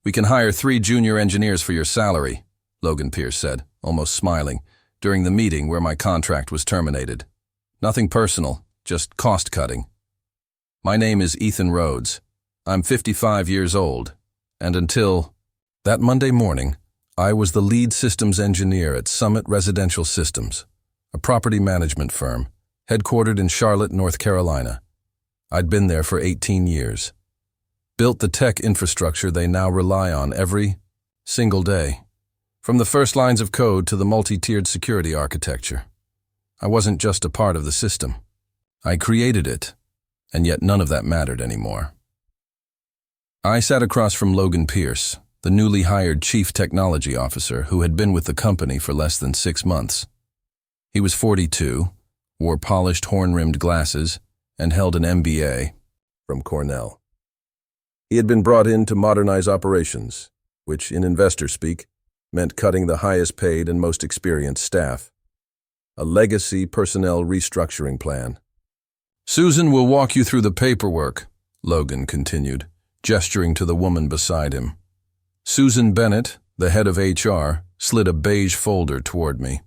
We can hire 3 junior engineers for your salary, Logan Pierce said, almost smiling, during the meeting where my contract was terminated. Nothing personal, just cost-cutting. My name is Ethan Rhodes. I'm 55 years old, and until that Monday morning, I was the lead systems engineer at Summit Residential Systems, a property management firm, headquartered in Charlotte, North Carolina. I'd been there for 18 years. Built the tech infrastructure they now rely on every single day, from the first lines of code to the multi-tiered security architecture. I wasn't just a part of the system. I created it, and yet none of that mattered anymore. I sat across from Logan Pierce, the newly hired chief technology officer who had been with the company for less than 6 months. He was 42, wore polished horn-rimmed glasses, and held an MBA from Cornell. He had been brought in to modernize operations, which in investor speak meant cutting the highest paid and most experienced staff. A legacy personnel restructuring plan. Susan will walk you through the paperwork, Logan continued, gesturing to the woman beside him. Susan Bennett, the head of HR, slid a beige folder toward me.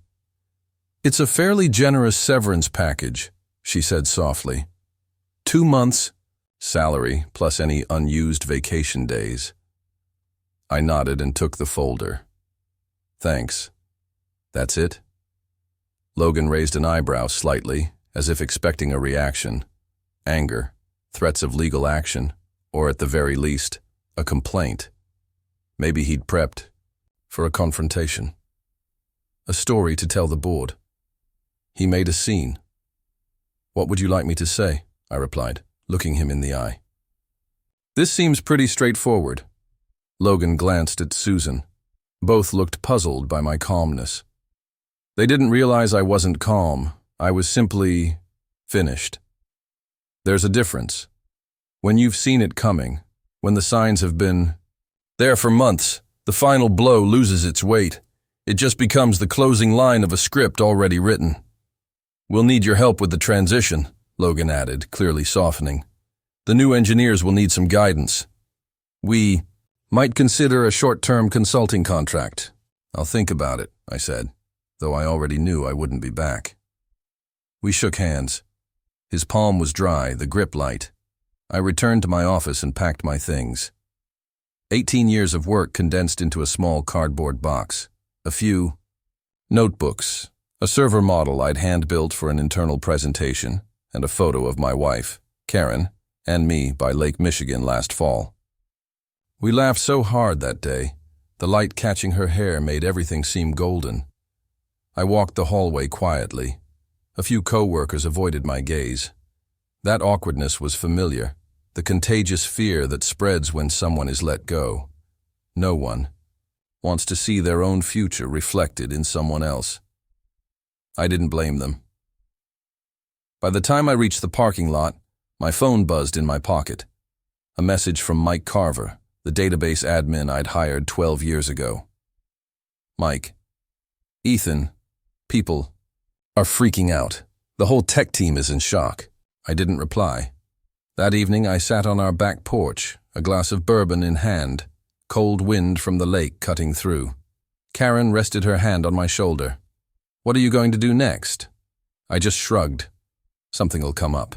It's a fairly generous severance package, she said softly. 2 months, salary plus any unused vacation days. I nodded and took the folder. Thanks. That's it? Logan raised an eyebrow slightly, as if expecting a reaction. Anger, threats of legal action, or at the very least, a complaint. Maybe he'd prepped for a confrontation. A story to tell the board. He made a scene. What would you like me to say? I replied, looking him in the eye. This seems pretty straightforward. Logan glanced at Susan. Both looked puzzled by my calmness. They didn't realize I wasn't calm. I was simply finished. There's a difference. When you've seen it coming, when the signs have been there for months, the final blow loses its weight. It just becomes the closing line of a script already written. We'll need your help with the transition, Logan added, clearly softening. The new engineers will need some guidance. We might consider a short-term consulting contract. I'll think about it, I said, though I already knew I wouldn't be back. We shook hands. His palm was dry, the grip light. I returned to my office and packed my things. 18 years of work condensed into a small cardboard box. A few notebooks, a server model I'd hand-built for an internal presentation, and a photo of my wife, Karen, and me by Lake Michigan last fall. We laughed so hard that day, the light catching her hair made everything seem golden. I walked the hallway quietly. A few co-workers avoided my gaze. That awkwardness was familiar, the contagious fear that spreads when someone is let go. No one wants to see their own future reflected in someone else. I didn't blame them. By the time I reached the parking lot, my phone buzzed in my pocket. A message from Mike Carver, the database admin I'd hired 12 years ago. Mike, Ethan, people are freaking out. The whole tech team is in shock. I didn't reply. That evening I sat on our back porch, a glass of bourbon in hand, cold wind from the lake cutting through. Karen rested her hand on my shoulder. What are you going to do next? I just shrugged. Something'll come up.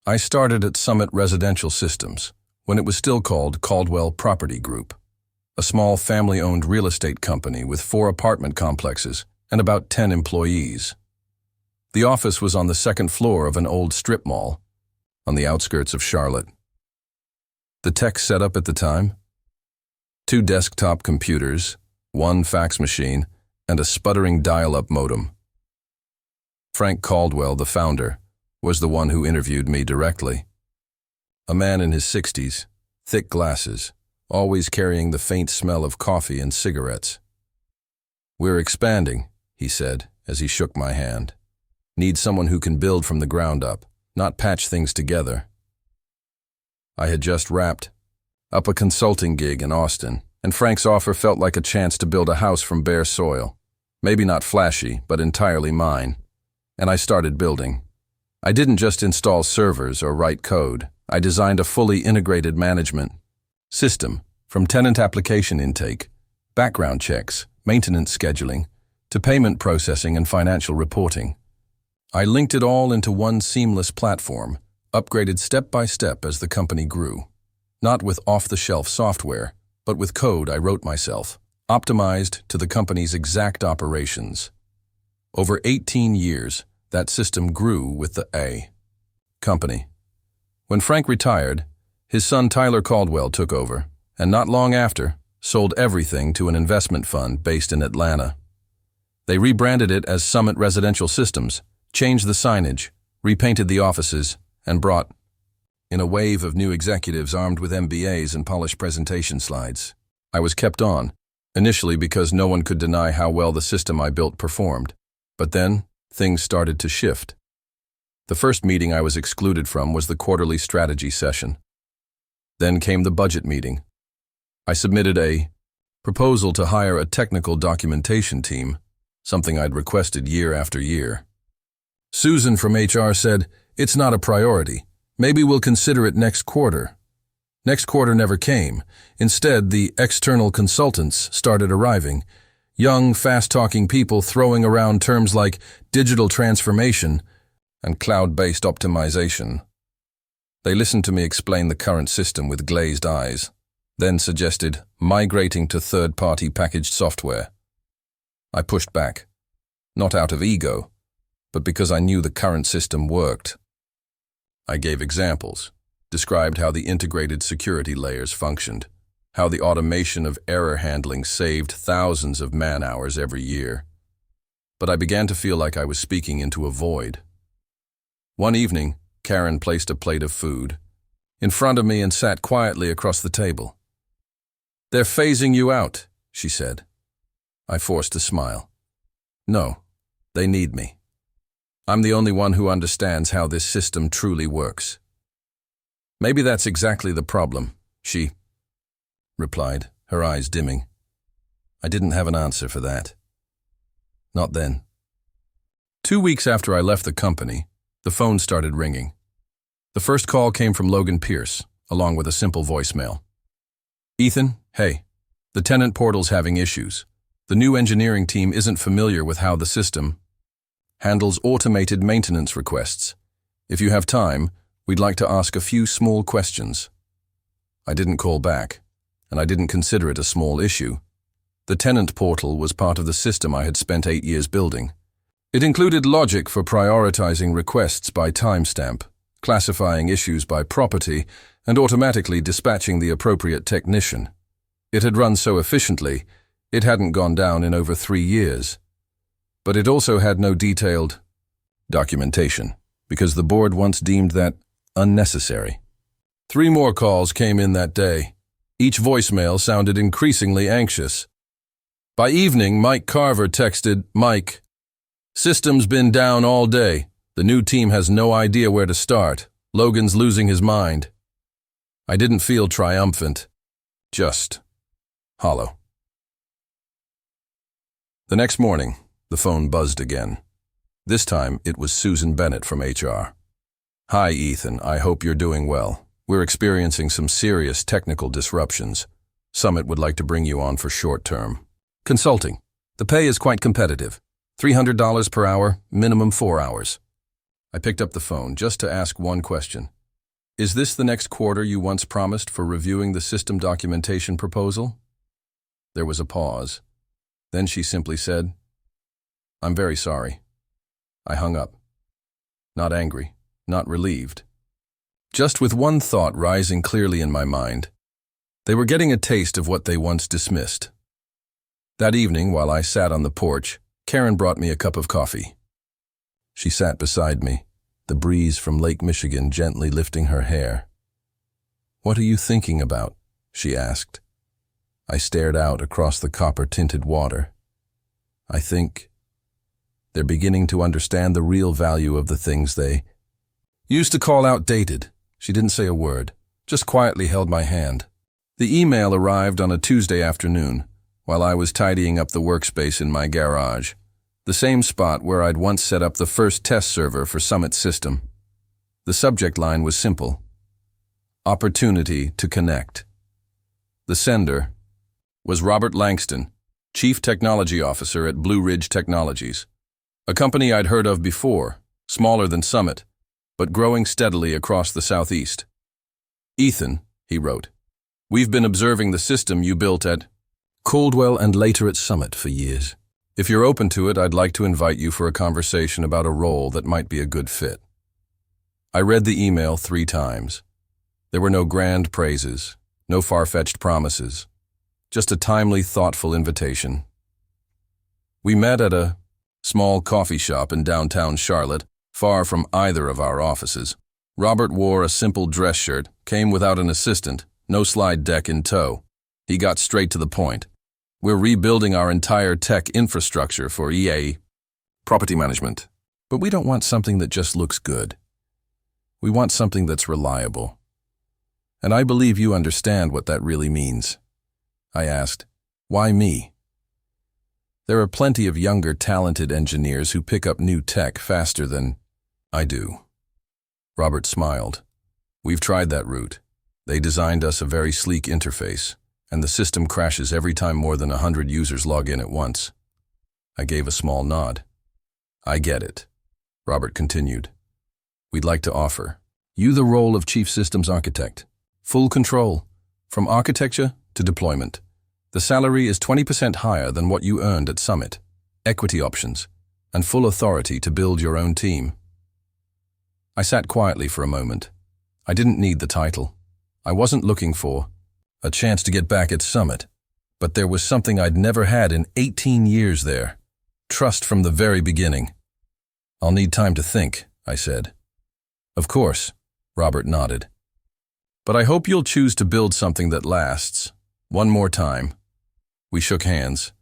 I started at Summit Residential Systems, when it was still called Caldwell Property Group, a small family-owned real estate company with 4 apartment complexes and about 10 employees. The office was on the 2nd floor of an old strip mall, on the outskirts of Charlotte. The tech setup at the time? 2 desktop computers, 1 fax machine, and a sputtering dial-up modem. Frank Caldwell, the founder, was the one who interviewed me directly. A man in his 60s, thick glasses, always carrying the faint smell of coffee and cigarettes. We're expanding, he said as he shook my hand. Need someone who can build from the ground up, not patch things together. I had just wrapped up a consulting gig in Austin, and Frank's offer felt like a chance to build a house from bare soil. Maybe not flashy, but entirely mine. And I started building. I didn't just install servers or write code. I designed a fully integrated management system from tenant application intake, background checks, maintenance scheduling, to payment processing and financial reporting. I linked it all into one seamless platform, upgraded step by step as the company grew. Not with off-the-shelf software, but with code I wrote myself, optimized to the company's exact operations. Over 18 years, that system grew with the A company. When Frank retired, his son Tyler Caldwell took over, and not long after, sold everything to an investment fund based in Atlanta. They rebranded it as Summit Residential Systems, changed the signage, repainted the offices, and brought in a wave of new executives armed with MBAs and polished presentation slides. I was kept on, initially because no one could deny how well the system I built performed. But then, things started to shift. The first meeting I was excluded from was the quarterly strategy session. Then came the budget meeting. I submitted a proposal to hire a technical documentation team, something I'd requested year after year. Susan from HR said, "It's not a priority. Maybe we'll consider it next quarter." Next quarter never came. Instead, the external consultants started arriving. Young, fast-talking people throwing around terms like digital transformation and cloud-based optimization. They listened to me explain the current system with glazed eyes, then suggested migrating to third-party packaged software. I pushed back, not out of ego, but because I knew the current system worked. I gave examples, described how the integrated security layers functioned, how the automation of error handling saved thousands of man-hours every year. But I began to feel like I was speaking into a void. One evening, Karen placed a plate of food in front of me and sat quietly across the table. "They're phasing you out," she said. I forced a smile. "No, they need me. I'm the only one who understands how this system truly works." "Maybe that's exactly the problem," she replied, her eyes dimming. I didn't have an answer for that. Not then. 2 weeks after I left the company, the phone started ringing. The first call came from Logan Pierce, along with a simple voicemail. "Ethan, hey, the tenant portal's having issues. The new engineering team isn't familiar with how the system handles automated maintenance requests. If you have time, we'd like to ask a few small questions." I didn't call back, and I didn't consider it a small issue. The tenant portal was part of the system I had spent 8 years building. It included logic for prioritizing requests by timestamp, classifying issues by property, and automatically dispatching the appropriate technician. It had run so efficiently, it hadn't gone down in over 3 years. But it also had no detailed documentation, because the board once deemed that unnecessary. 3 more calls came in that day. Each voicemail sounded increasingly anxious. By evening, Mike Carver texted, "Mike, system's been down all day. The new team has no idea where to start. Logan's losing his mind." I didn't feel triumphant, just hollow. The next morning, the phone buzzed again. This time, it was Susan Bennett from HR. "Hi, Ethan. I hope you're doing well. We're experiencing some serious technical disruptions. Summit would like to bring you on for short-term consulting. The pay is quite competitive. $300 per hour, minimum 4 hours. I picked up the phone just to ask one question. "Is this the next quarter you once promised for reviewing the system documentation proposal?" There was a pause. Then she simply said, "I'm very sorry." I hung up. Not angry, not relieved. Just with one thought rising clearly in my mind. They were getting a taste of what they once dismissed. That evening, while I sat on the porch, Karen brought me a cup of coffee. She sat beside me, the breeze from Lake Michigan gently lifting her hair. "What are you thinking about?" she asked. I stared out across the copper-tinted water. I think they're beginning to understand the real value of the things they used to call outdated. She didn't say a word, just quietly held my hand. The email arrived on a Tuesday afternoon, while I was tidying up the workspace in my garage, the same spot where I'd once set up the first test server for Summit's system. The subject line was simple: opportunity to connect. The sender was Robert Langston, Chief Technology Officer at Blue Ridge Technologies, a company I'd heard of before, smaller than Summit, but growing steadily across the Southeast. Ethan, he wrote, we've been observing the system you built at Caldwell and later at Summit for years. If you're open to it, I'd like to invite you for a conversation about a role that might be a good fit. I read the email 3 times. There were no grand praises, no far-fetched promises, just a timely, thoughtful invitation. We met at a small coffee shop in downtown Charlotte, far from either of our offices. Robert wore a simple dress shirt, came without an assistant, no slide deck in tow. He got straight to the point. We're rebuilding our entire tech infrastructure for EA property management, but we don't want something that just looks good. We want something that's reliable. And I believe you understand what that really means. I asked, why me? There are plenty of younger, talented engineers who pick up new tech faster than I do. Robert smiled. We've tried that route. They designed us a very sleek interface, and the system crashes every time more than 100 users log in at once. I gave a small nod. I get it. Robert continued. We'd like to offer you the role of Chief Systems Architect. Full control, from architecture to deployment. The salary is 20% higher than what you earned at Summit, equity options, and full authority to build your own team. I sat quietly for a moment. I didn't need the title. I wasn't looking for a chance to get back at Summit, but there was something I'd never had in 18 years there. Trust from the very beginning. I'll need time to think, I said. Of course, Robert nodded. But I hope you'll choose to build something that lasts. One more time. We shook hands.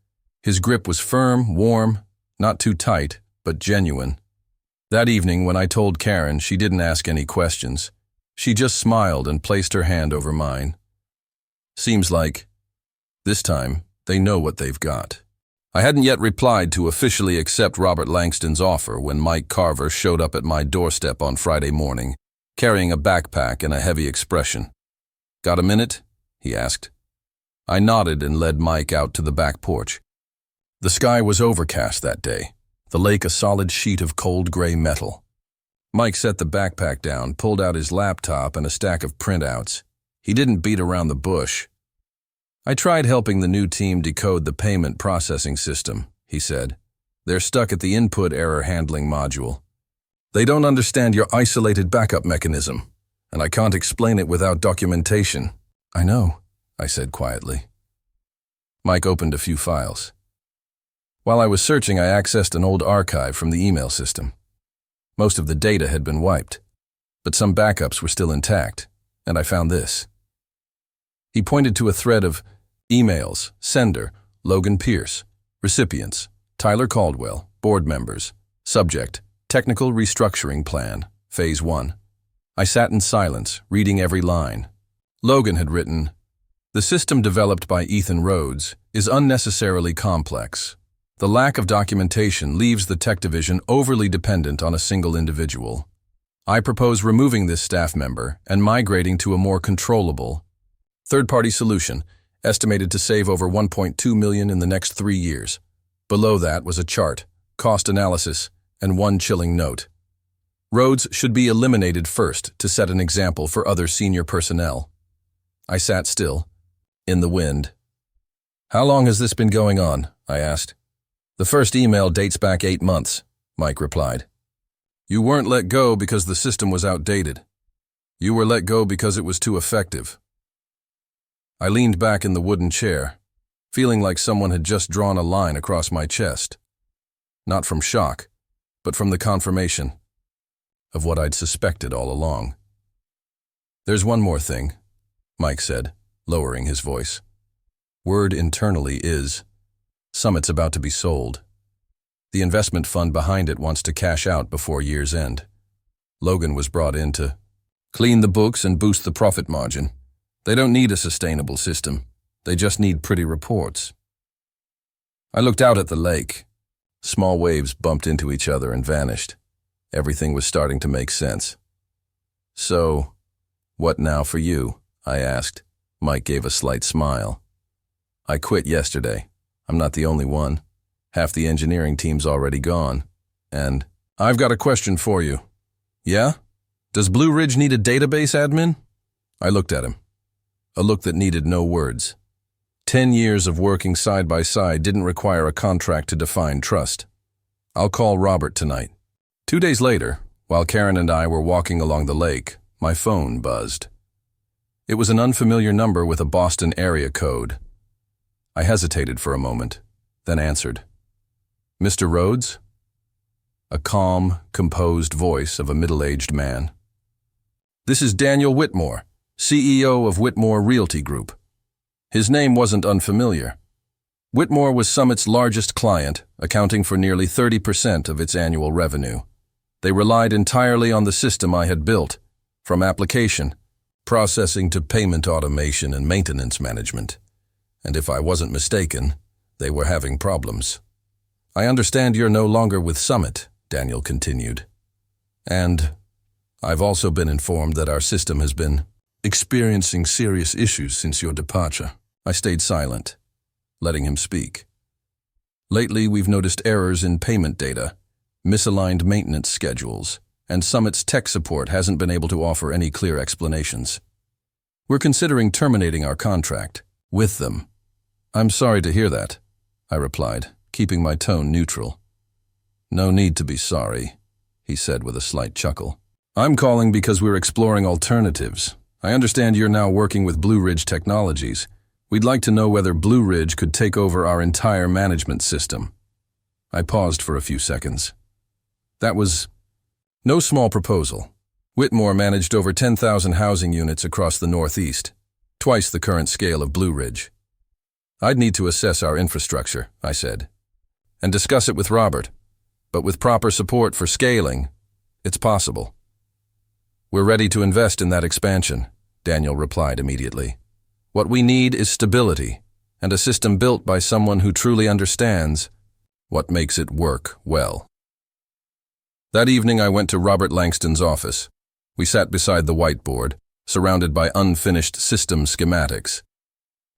His grip was firm, warm, not too tight, but genuine. That evening, when I told Karen, she didn't ask any questions. She just smiled and placed her hand over mine. Seems like, this time, they know what they've got. I hadn't yet replied to officially accept Robert Langston's offer when Mike Carver showed up at my doorstep on Friday morning, carrying a backpack and a heavy expression. Got a minute? He asked. I nodded and led Mike out to the back porch. The sky was overcast that day, the lake a solid sheet of cold gray metal. Mike set the backpack down, pulled out his laptop and a stack of printouts. He didn't beat around the bush. I tried helping the new team decode the payment processing system, he said. They're stuck at the input error handling module. They don't understand your isolated backup mechanism, and I can't explain it without documentation. I know, I said quietly. Mike opened a few files. While I was searching, I accessed an old archive from the email system. Most of the data had been wiped, but some backups were still intact, and I found this. He pointed to a thread of emails, sender, Logan Pierce, recipients, Tyler Caldwell, board members, subject, technical restructuring plan, phase 1. I sat in silence, reading every line. Logan had written, the system developed by Ethan Rhodes is unnecessarily complex. The lack of documentation leaves the tech division overly dependent on a single individual. I propose removing this staff member and migrating to a more controllable, third-party solution, estimated to save over $1.2 million in the next 3 years. Below that was a chart, cost analysis, and one chilling note. Rhodes should be eliminated first to set an example for other senior personnel. I sat still, in the wind. How long has this been going on? I asked. The first email dates back 8 months, Mike replied. You weren't let go because the system was outdated. You were let go because it was too effective. I leaned back in the wooden chair, feeling like someone had just drawn a line across my chest. Not from shock, but from the confirmation of what I'd suspected all along. There's one more thing, Mike said, lowering his voice. Word internally is, Summit's about to be sold. The investment fund behind it wants to cash out before year's end. Logan was brought in to clean the books and boost the profit margin. They don't need a sustainable system. They just need pretty reports. I looked out at the lake. Small waves bumped into each other and vanished. Everything was starting to make sense. So, what now for you? I asked, Mike gave a slight smile. I quit yesterday. I'm not the only one. Half the engineering team's already gone. And I've got a question for you. Yeah? Does Blue Ridge need a database admin? I looked at him. A look that needed no words. 10 years of working side by side didn't require a contract to define trust. I'll call Robert tonight. 2 days later, while Karen and I were walking along the lake, my phone buzzed. It was an unfamiliar number with a Boston area code. I hesitated for a moment, then answered. Mr. Rhodes? A calm, composed voice of a middle-aged man. This is Daniel Whitmore, CEO of Whitmore Realty Group. His name wasn't unfamiliar. Whitmore was Summit's largest client, accounting for nearly 30% of its annual revenue. They relied entirely on the system I had built, from application, processing to payment automation and maintenance management. And if I wasn't mistaken, they were having problems. I understand you're no longer with Summit, Daniel continued. And I've also been informed that our system has been experiencing serious issues since your departure. I stayed silent, letting him speak. Lately, we've noticed errors in payment data, misaligned maintenance schedules, and Summit's tech support hasn't been able to offer any clear explanations. We're considering terminating our contract with them. I'm sorry to hear that, I replied, keeping my tone neutral. No need to be sorry, he said with a slight chuckle. I'm calling because we're exploring alternatives. I understand you're now working with Blue Ridge Technologies. We'd like to know whether Blue Ridge could take over our entire management system. I paused for a few seconds. That was no small proposal. Whitmore managed over 10,000 housing units across the Northeast, twice the current scale of Blue Ridge. I'd need to assess our infrastructure, I said, and discuss it with Robert, but with proper support for scaling, it's possible. We're ready to invest in that expansion, Daniel replied immediately. What we need is stability and a system built by someone who truly understands what makes it work well. That evening I went to Robert Langston's office. We sat beside the whiteboard, surrounded by unfinished system schematics.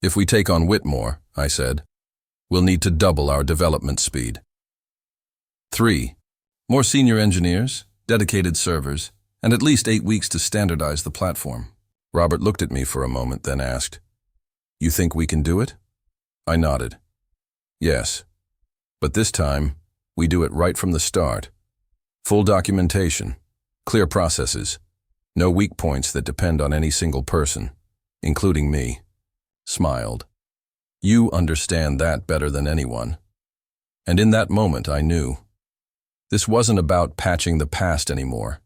If we take on Whitmore, I said, we'll need to double our development speed. 3. More senior engineers, dedicated servers, and at least 8 weeks to standardize the platform. Robert looked at me for a moment, then asked, You think we can do it? I nodded. Yes. But this time, we do it right from the start. Full documentation, clear processes, no weak points that depend on any single person, including me. Smiled. You understand that better than anyone. And in that moment I knew. This wasn't about patching the past anymore.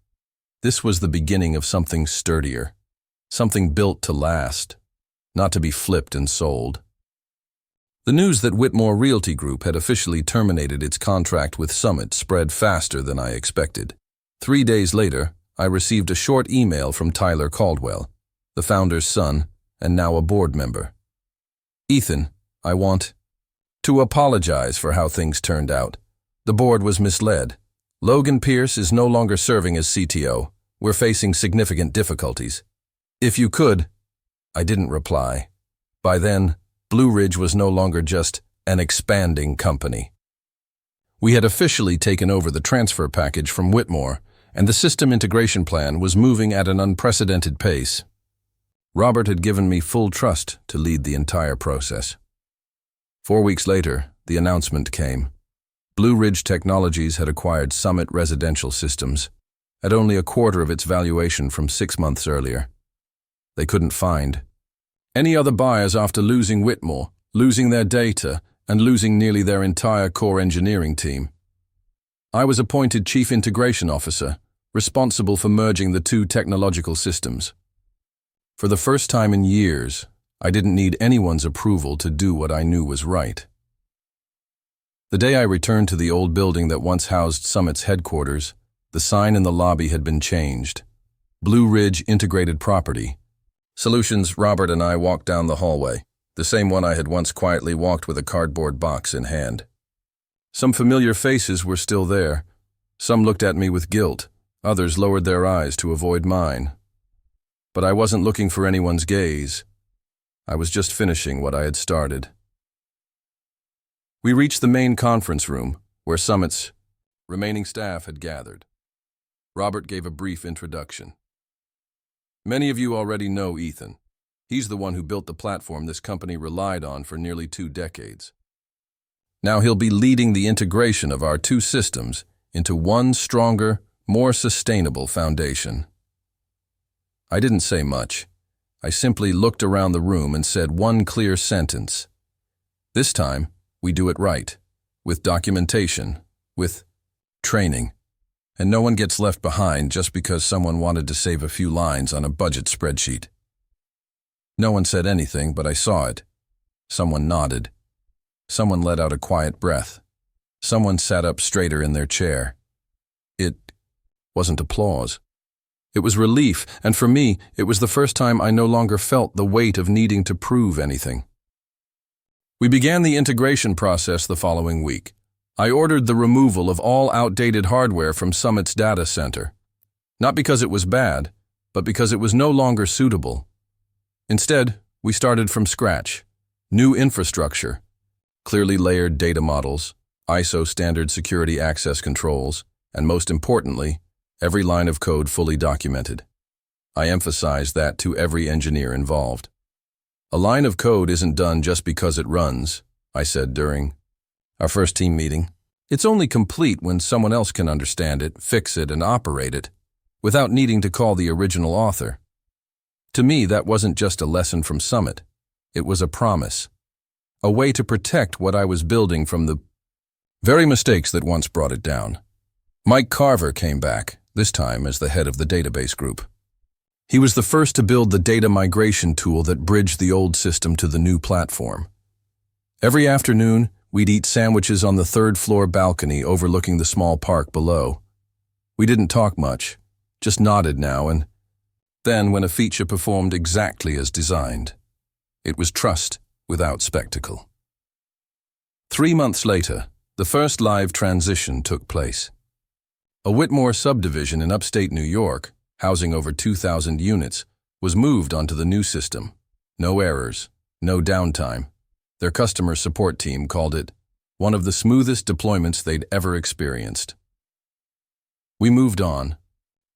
This was the beginning of something sturdier, something built to last, not to be flipped and sold. The news that Whitmore Realty Group had officially terminated its contract with Summit spread faster than I expected. 3 days later, I received a short email from Tyler Caldwell, the founder's son, and now a board member. Ethan, I want to apologize for how things turned out. The board was misled. Logan Pierce is no longer serving as CTO. We're facing significant difficulties. If you could, I didn't reply. By then, Blue Ridge was no longer just an expanding company. We had officially taken over the transfer package from Whitmore, and the system integration plan was moving at an unprecedented pace. Robert had given me full trust to lead the entire process. 4 weeks later, the announcement came. Blue Ridge Technologies had acquired Summit Residential Systems at only a quarter of its valuation from 6 months earlier. They couldn't find any other buyers after losing Whitmore, losing their data, and losing nearly their entire core engineering team. I was appointed Chief Integration Officer, responsible for merging the two technological systems. For the first time in years, I didn't need anyone's approval to do what I knew was right. The day I returned to the old building that once housed Summit's headquarters, the sign in the lobby had been changed. Blue Ridge Integrated Property Solutions. Robert and I walked down the hallway, the same one I had once quietly walked with a cardboard box in hand. Some familiar faces were still there. Some looked at me with guilt, others lowered their eyes to avoid mine. But I wasn't looking for anyone's gaze. I was just finishing what I had started. We reached the main conference room, where Summit's remaining staff had gathered. Robert gave a brief introduction. Many of you already know Ethan. He's the one who built the platform this company relied on for nearly 2 decades. Now he'll be leading the integration of our 2 systems into one stronger, more sustainable foundation. I didn't say much. I simply looked around the room and said one clear sentence. This time, we do it right, with documentation, with training, and no one gets left behind just because someone wanted to save a few lines on a budget spreadsheet. No one said anything, but I saw it. Someone nodded. Someone let out a quiet breath. Someone sat up straighter in their chair. It wasn't applause. It was relief, and for me, it was the first time I no longer felt the weight of needing to prove anything. We began the integration process the following week. I ordered the removal of all outdated hardware from Summit's data center. Not because it was bad, but because it was no longer suitable. Instead, we started from scratch. New infrastructure, clearly layered data models, ISO standard security access controls, and most importantly, every line of code fully documented. I emphasized that to every engineer involved. A line of code isn't done just because it runs, I said during our first team meeting. It's only complete when someone else can understand it, fix it, and operate it, without needing to call the original author. To me, that wasn't just a lesson from Summit. It was a promise. A way to protect what I was building from the very mistakes that once brought it down. Mike Carver came back, this time as the head of the database group. He was the first to build the data migration tool that bridged the old system to the new platform. Every afternoon, we'd eat sandwiches on the 3rd floor balcony overlooking the small park below. We didn't talk much, just nodded now and then when a feature performed exactly as designed. It was trust without spectacle. 3 months later, the first live transition took place. A Whitmore subdivision in upstate New York, housing over 2,000 units, was moved onto the new system. No errors, no downtime. Their customer support team called it one of the smoothest deployments they'd ever experienced. We moved on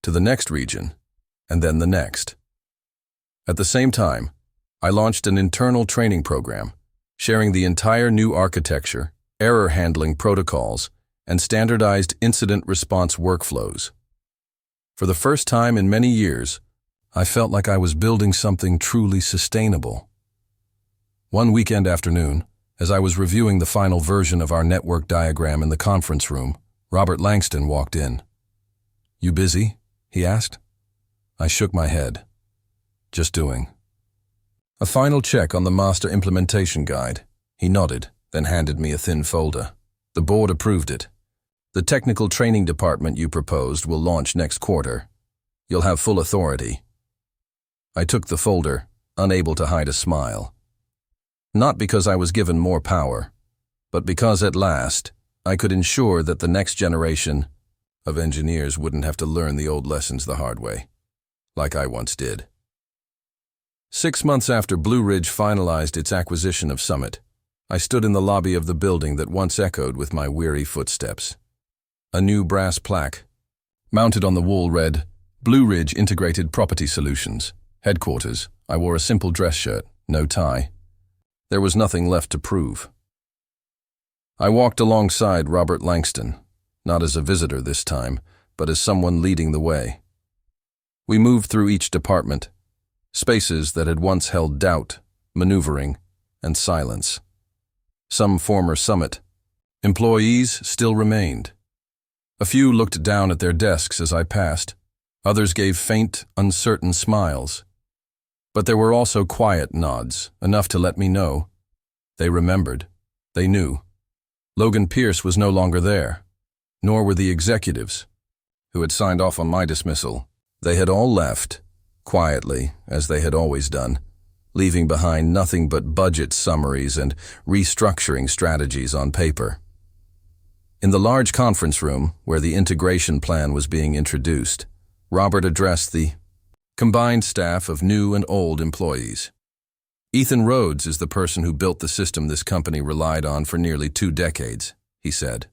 to the next region, and then the next. At the same time, I launched an internal training program, sharing the entire new architecture, error handling protocols, and standardized incident response workflows. For the first time in many years, I felt like I was building something truly sustainable. One weekend afternoon, as I was reviewing the final version of our network diagram in the conference room, Robert Langston walked in. "You busy?" he asked. I shook my head. "Just doing a final check on the master implementation guide." He nodded, then handed me a thin folder. "The board approved it. The technical training department you proposed will launch next quarter. You'll have full authority." I took the folder, unable to hide a smile. Not because I was given more power, but because at last I could ensure that the next generation of engineers wouldn't have to learn the old lessons the hard way, like I once did. 6 months after Blue Ridge finalized its acquisition of Summit, I stood in the lobby of the building that once echoed with my weary footsteps. A new brass plaque, mounted on the wall, read, "Blue Ridge Integrated Property Solutions, Headquarters." I wore a simple dress shirt, no tie. There was nothing left to prove. I walked alongside Robert Langston, not as a visitor this time, but as someone leading the way. We moved through each department, spaces that had once held doubt, maneuvering, and silence. Some former Summit employees still remained. A few looked down at their desks as I passed. Others gave faint, uncertain smiles. But there were also quiet nods, enough to let me know. They remembered. They knew. Logan Pierce was no longer there, nor were the executives who had signed off on my dismissal. They had all left, quietly, as they had always done, leaving behind nothing but budget summaries and restructuring strategies on paper. In the large conference room, where the integration plan was being introduced, Robert addressed the combined staff of new and old employees. Ethan Rhodes is the person who built the system this company relied on for nearly 2 decades, he said.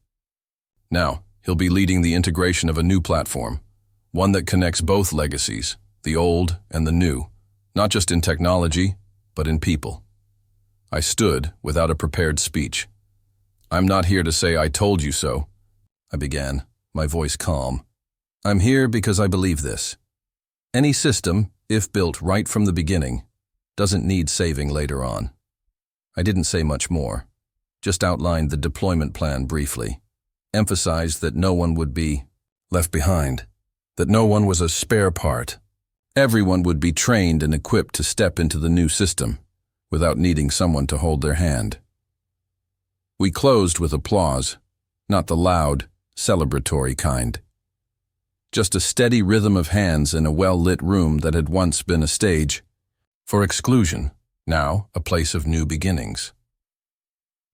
Now, he'll be leading the integration of a new platform, one that connects both legacies, the old and the new, not just in technology, but in people. I stood without a prepared speech. I'm not here to say I told you so, I began, my voice calm. I'm here because I believe this. Any system, if built right from the beginning, doesn't need saving later on. I didn't say much more, just outlined the deployment plan briefly, emphasized that no one would be left behind, that no one was a spare part. Everyone would be trained and equipped to step into the new system without needing someone to hold their hand. We closed with applause, not the loud, celebratory kind. Just a steady rhythm of hands in a well-lit room that had once been a stage for exclusion, now a place of new beginnings.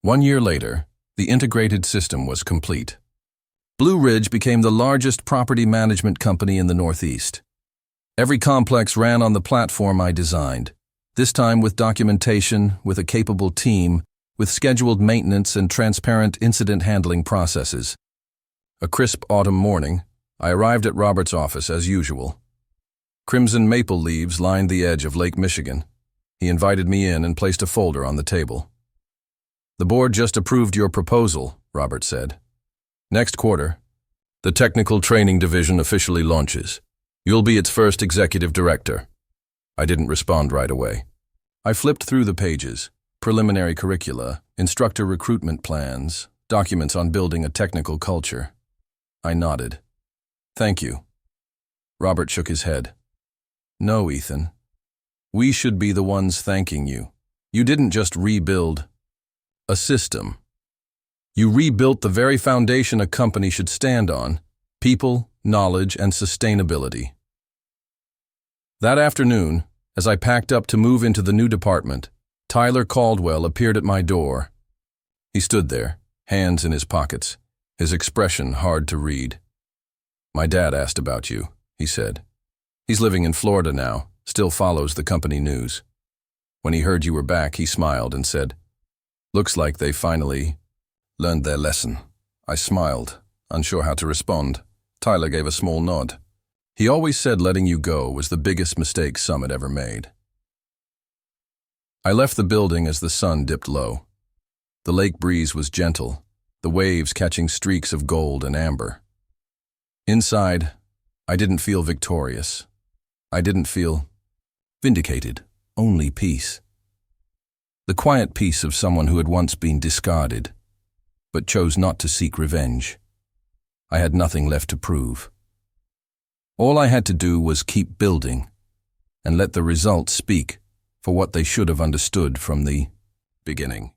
1 year later, the integrated system was complete. Blue Ridge became the largest property management company in the Northeast. Every complex ran on the platform I designed, this time with documentation, with a capable team, with scheduled maintenance and transparent incident handling processes. A crisp autumn morning, I arrived at Robert's office as usual. Crimson maple leaves lined the edge of Lake Michigan. He invited me in and placed a folder on the table. The board just approved your proposal, Robert said. Next quarter, the technical training division officially launches. You'll be its first executive director. I didn't respond right away. I flipped through the pages, preliminary curricula, instructor recruitment plans, documents on building a technical culture. I nodded. Thank you. Robert shook his head. No, Ethan. We should be the ones thanking you. You didn't just rebuild a system. You rebuilt the very foundation a company should stand on: people, knowledge, and sustainability. That afternoon, as I packed up to move into the new department, Tyler Caldwell appeared at my door. He stood there, hands in his pockets, his expression hard to read. My dad asked about you, he said. He's living in Florida now, still follows the company news. When he heard you were back, he smiled and said, "Looks like they finally learned their lesson." I smiled, unsure how to respond. Tyler gave a small nod. He always said letting you go was the biggest mistake Summit ever made. I left the building as the sun dipped low. The lake breeze was gentle, the waves catching streaks of gold and amber. Inside, I didn't feel victorious. I didn't feel vindicated, only peace. The quiet peace of someone who had once been discarded, but chose not to seek revenge. I had nothing left to prove. All I had to do was keep building and let the results speak for what they should have understood from the beginning.